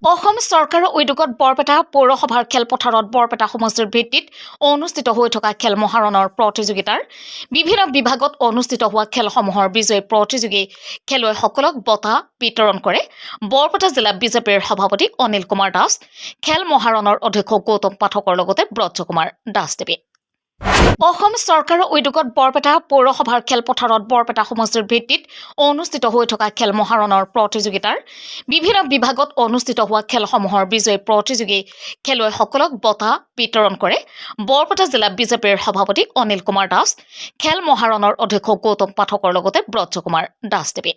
অসম চৰকাৰৰ উদ্যোগত বৰপেটা পৌৰসভাৰ খেলপথাৰত বৰপেটা সমষ্টিৰ ভিত্তিত অনুষ্ঠিত হৈ থকা খেল মহাৰণৰ প্ৰতিযোগিতাৰ বিভিন্ন বিভাগত অনুষ্ঠিত হোৱা খেলসমূহৰ বিজয়ী প্ৰতিযোগী খেলুৱৈসকলক বঁটা বিতৰণ কৰে বৰপেটা জিলা বিজেপিৰ সভাপতি অনিল কুমাৰ দাস, খেল মহাৰণৰ অধ্যক্ষ গৌতম পাঠকৰ লগতে ব্ৰজ কুমাৰ দাসদেৱে। অসম চৰকাৰৰ উদ্যোগত বৰপেটা পৌৰসভাৰ খেলপথাৰত বৰপেটা সমষ্টিৰ ভিত্তিত অনুষ্ঠিত হৈ থকা খেল মহাৰণৰ প্ৰতিযোগিতাৰ বিভিন্ন বিভাগত অনুষ্ঠিত হোৱা খেলসমূহৰ বিজয়ী প্ৰতিযোগী খেলুৱৈসকলক বঁটা বিতৰণ কৰে বৰপেটা জিলা বিজেপিৰ সভাপতি অনিল কুমাৰ দাস, খেল মহাৰণৰ অধ্যক্ষ গৌতম পাঠকৰ লগতে ব্ৰজ কুমাৰ দাসদেৱে।